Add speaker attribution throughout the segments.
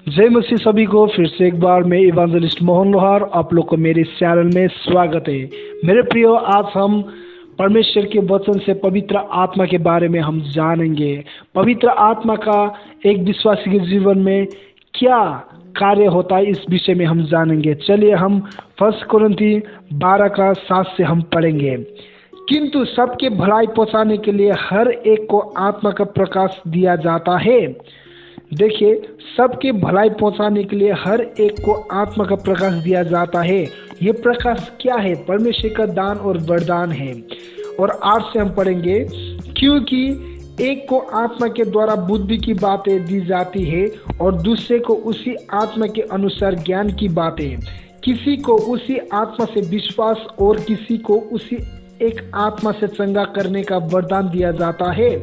Speaker 1: जय मसीह सभी को फिर से एक बार मैं इवांजलिस्ट मोहन लोहार आप लोग को मेरे इस चैनल में स्वागत है। मेरे प्रियो, आज हम परमेश्वर के वचन से पवित्र आत्मा के बारे में हम जानेंगे। पवित्र आत्मा का एक विश्वासी के जीवन में क्या कार्य होता है, इस विषय में हम जानेंगे। चलिए हम 1 कुरिन्थी 12:7 से हम पढ़ेंगे। किंतु सबके भलाई पहुंचाने के लिए हर एक को आत्मा का प्रकाश दिया जाता है। देखिए, सबके भलाई पहुंचाने के लिए हर एक को आत्मा का प्रकाश दिया जाता है। ये प्रकाश क्या है? परमेश्वर का दान और वरदान है। और 8 से हम पढ़ेंगे, क्योंकि एक को आत्मा के द्वारा बुद्धि की बातें दी जाती है और दूसरे को उसी आत्मा के अनुसार ज्ञान की बातें। किसी को उसी आत्मा से विश्वास और किसी को उसी एक आत्मा से चंगा करने का वरदान दिया जाता है।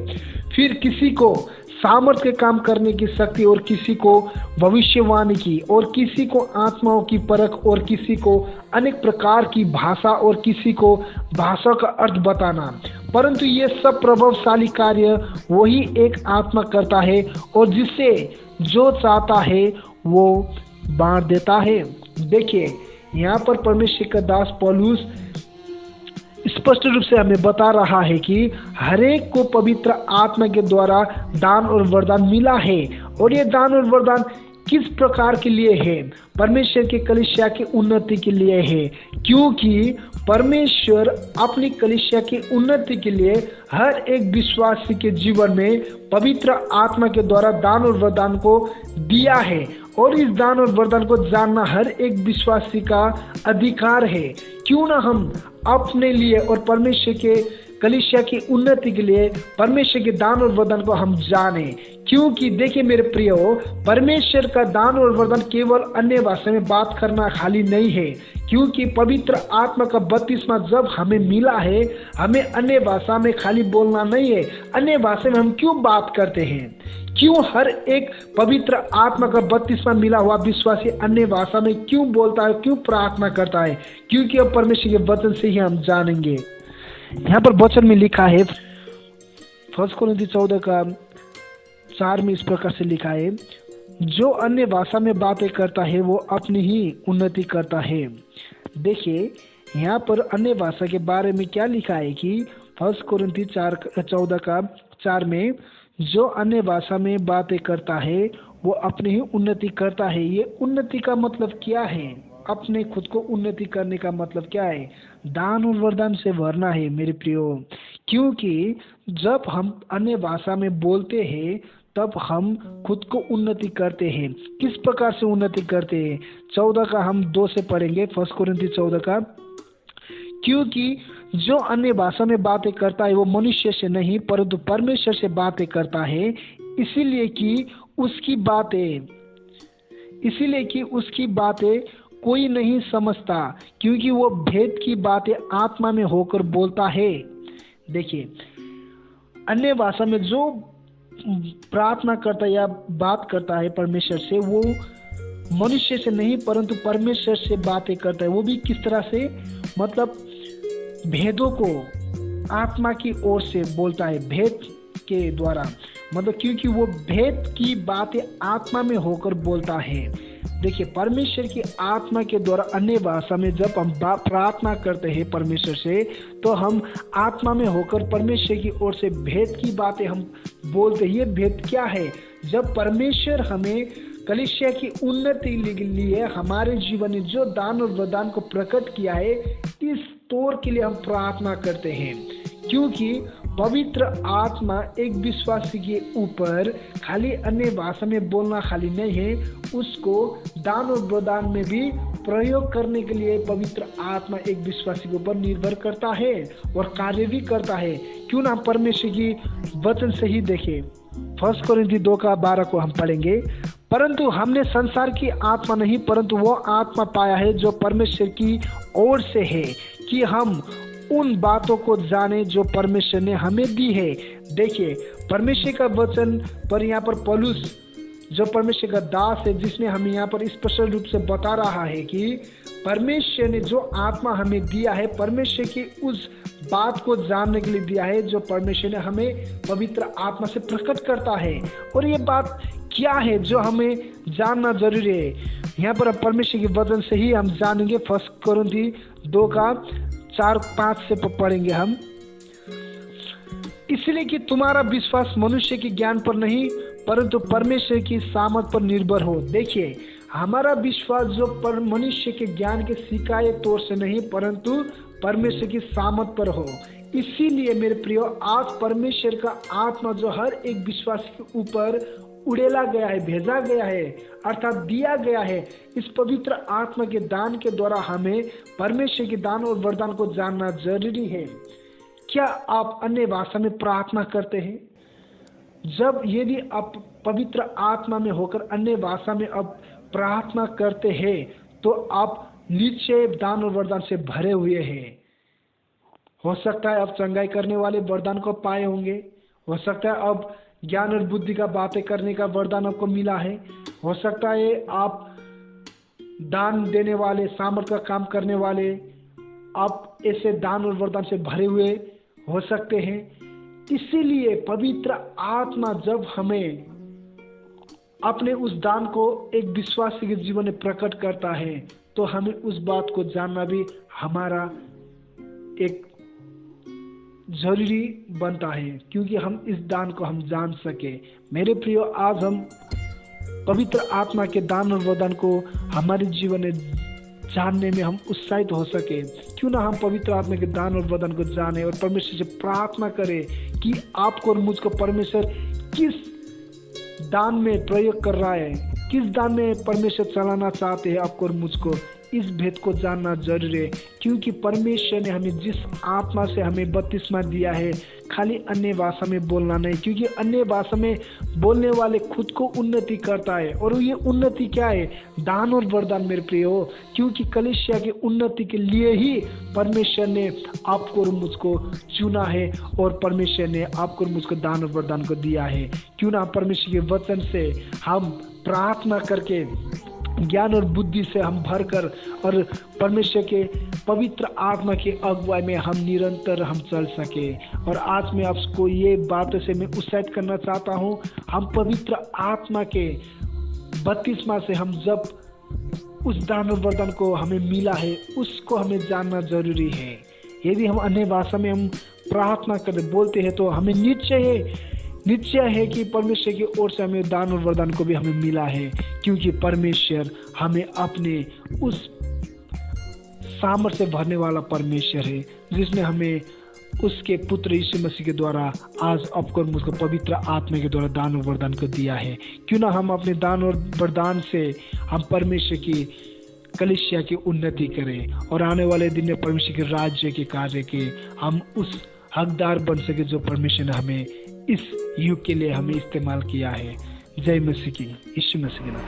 Speaker 1: फिर किसी को सामर्थ के काम करने की शक्ति और किसी को भविष्यवाणी की और किसी को आत्माओं की परख और किसी को अनेक प्रकार की भाषा और किसी को भाषा का अर्थ बताना। परंतु ये सब प्रभावशाली कार्य वही एक आत्मा करता है और जिसे जो चाहता है वो बांट देता है। देखिए, यहाँ पर परमेश्वर का दास पौलुस स्पष्ट रूप से हमें बता रहा है कि हरेक को पवित्र आत्मा के द्वारा दान और वरदान मिला है। और ये दान और वरदान किस प्रकार के लिए है? परमेश्वर के कलीसिया की उन्नति के लिए है, क्योंकि परमेश्वर अपनी कलीसिया की उन्नति के लिए हर एक विश्वासी के जीवन में पवित्र आत्मा के द्वारा दान और वरदान को दिया है। और इस दान और वरदान को जानना हर एक विश्वासी का अधिकार है। क्यों ना हम अपने लिए और परमेश्वर के कलीसिया की उन्नति के लिए परमेश्वर के दान और वरदान को हम जाने। क्योंकि देखिए मेरे प्रियो, परमेश्वर का दान और वरदान केवल अन्य भाषा में बात करना खाली नहीं है, क्योंकि पवित्र आत्मा का बपतिस्मा जब हमें मिला है, हमें अन्य भाषा में खाली बोलना नहीं है। अन्य भाषा में हम क्यों बात करते हैं? क्यों हर एक पवित्र आत्मा का बपतिस्मा मिला हुआ विश्वासी अन्य भाषा में क्यों बोलता है, क्यों प्रार्थना करता है? क्योंकि अब परमेश्वर के वचन से ही हम जानेंगे। यहाँ पर वचन में लिखा है 1 कुरिन्थी 14:4 में इस प्रकार से लिखा है, जो अन्य भाषा में बातें करता है वो अपनी ही उन्नति करता है। देखिए, यहाँ पर अन्य भाषा के बारे में क्या लिखा है कि 1 कुरिन्थी 14:4 में जो अन्य भाषा में बातें करता है वो अपनी ही उन्नति करता है। ये उन्नति का मतलब क्या है? अपने खुद को उन्नति करने का मतलब क्या है? दान और वरदान से भरना है मेरे प्रियो। क्योंकि जब हम अन्य भाषा में बोलते हैं तब हम खुद को उन्नति करते हैं। किस प्रकार से उन्नति करते हैं? 14 का हम 2 से पढ़ेंगे। 1 कुरिन्थी 14 का, क्योंकि जो अन्य भाषा में बातें करता है वो मनुष्य से नहीं परंतु परमेश्वर से बातें करता है, इसीलिए कि उसकी बातें कोई नहीं समझता, क्योंकि वो भेद की बातें आत्मा में होकर बोलता है। देखिए, अन्य भाषा में जो प्रार्थना करता है या बात करता है परमेश्वर से, वो मनुष्य से नहीं परंतु परमेश्वर से बातें करता है। वो भी किस तरह से? मतलब भेदों को आत्मा की ओर से बोलता है, भेद के द्वारा। मतलब क्योंकि वो भेद की बातें आत्मा में होकर बोलता है। देखिए, परमेश्वर की आत्मा के द्वारा अन्य भाषा में जब हम प्रार्थना करते हैं परमेश्वर से, तो हम आत्मा में होकर परमेश्वर की ओर से भेद की बातें हम बोलते हैं। ये भेद क्या है? जब परमेश्वर हमें कलीसिया की उन्नति के लिए हमारे जीवन में जो दान और वरदान को प्रकट किया है, इस तौर के लिए हम प्रार्थना करते हैं। क्योंकि पवित्र आत्मा एक विश्वासी के ऊपर खाली अन्य भाषा में बोलना खाली नहीं है, उसको दान और वरदान में भी प्रयोग करने के लिए पवित्र आत्मा एक विश्वासी के ऊपर निर्भर करता है और कार्य भी करता है। क्यों ना परमेश्वर की वचन से ही देखें। 1 कुरिन्थी 2:12 को हम पढ़ेंगे, परंतु हमने संसार की आत्मा नहीं परंतु वो आत्मा पाया है जो परमेश्वर की ओर से है, कि हम उन बातों को जाने जो परमेश्वर ने हमें दी है। देखिए, परमेश्वर का वचन पर यहाँ पर पौलुस जो परमेश्वर का दास है, जिसने हमें यहाँ पर स्पष्ट रूप से बता रहा है कि परमेश्वर ने जो आत्मा हमें दिया है, परमेश्वर की उस बात को जानने के लिए दिया है जो परमेश्वर ने हमें पवित्र आत्मा से प्रकट करता है। और ये बात क्या है जो हमें जानना जरूरी है, यहाँ पर परमेश्वर के वचन से ही हम जानेंगे। 1 कोरिन्थी 2:4-5 से पढ़ेंगे हम। इसलिए कि तुम्हारा विश्वास मनुष्य के ज्ञान पर नहीं परंतु परमेश्वर की सामर्थ पर निर्भर हो। देखिए, हमारा विश्वास जो पर मनुष्य के ज्ञान के सिखाए तौर से नहीं परंतु परमेश्वर की सामर्थ पर हो। इसीलिए मेरे प्रियो, आज परमेश्वर का आत्मा जो हर एक विश्वासी के ऊपर उड़ेला गया है, भेजा गया है, अर्थात दिया गया है, इस पवित्र आत्मा के दान के द्वारा हमें परमेश्वर के दान और वरदान को जानना जरूरी है। क्या आप अन्य भाषा में प्रार्थना करते हैं? जब यदि आप पवित्र आत्मा में होकर अन्य भाषा में अब प्रार्थना करते हैं तो आप निश्चय दान और वरदान से भरे हुए हैं। हो सकता है आप चंगाई करने वाले वरदान को पाए होंगे, हो सकता है अब ज्ञान और बुद्धि का बातें करने का वरदान आपको मिला है, हो सकता है आप दान देने वाले, सामर्थ का काम करने वाले, आप ऐसे दान और वरदान से भरे हुए हो सकते हैं। इसीलिए पवित्र आत्मा जब हमें अपने उस दान को एक विश्वासी के जीवन में प्रकट करता है तो हमें उस बात को जानना भी हमारा एक जरूरी बनता है, क्योंकि हम इस दान को हम जान सके। मेरे प्रियो, आज हम पवित्र आत्मा के दान और वरदान को हमारे जीवन में जानने में हम उत्साहित हो सके। क्यों ना हम पवित्र आत्मा के दान और वरदान को जाने और परमेश्वर से प्रार्थना करें कि आपको और मुझको परमेश्वर किस दान में प्रयोग कर रहा है, किस दान में परमेश्वर चलाना चाहते हैं आपको और मुझको। इस भेद को जानना जरूरी है, क्योंकि परमेश्वर ने हमें जिस आत्मा से हमें बपतिस्मा दिया है, खाली अन्य भाषा में बोलना नहीं, क्योंकि अन्य भाषा में बोलने वाले खुद को उन्नति करता है। और ये उन्नति क्या है? दान और वरदान मेरे प्रिय हो, क्योंकि कलीसिया की उन्नति के लिए ही परमेश्वर ने आपको और मुझको चुना है और परमेश्वर ने आपको और मुझको दान और वरदान को दिया है। क्यों ना परमेश्वर के वचन से हम प्रार्थना करके ज्ञान और बुद्धि से हम भरकर और परमेश्वर के पवित्र आत्मा की अगुवाई में हम निरंतर हम चल सके। और आज मैं आपको ये बातों से मैं उत्साहित करना चाहता हूँ, हम पवित्र आत्मा के बपतिस्मा से हम जब उस दान और वरदान को हमें मिला है उसको हमें जानना जरूरी है। यदि हम अन्य भाषा में हम प्रार्थना करते बोलते हैं तो हमें निश्चय है कि परमेश्वर की ओर से हमें दान और वरदान को भी हमें मिला है, क्योंकि परमेश्वर हमें अपने उस सामर्थ्य से भरने वाला परमेश्वर है, जिसने हमें उसके पुत्र यीशु मसीह के द्वारा आज आपको और मुझको पवित्र आत्मा के द्वारा दान और वरदान को दिया है। क्यों ना हम अपने दान और वरदान से हम परमेश्वर की कलीसिया की उन्नति करें और आने वाले दिन में परमेश्वर के राज्य के कार्य के हम उस हकदार बन सके जो परमेश्वर ने हमें इस युग के लिए हमें इस्तेमाल किया है। जय मसीह की, यीशु मसीह के नाम।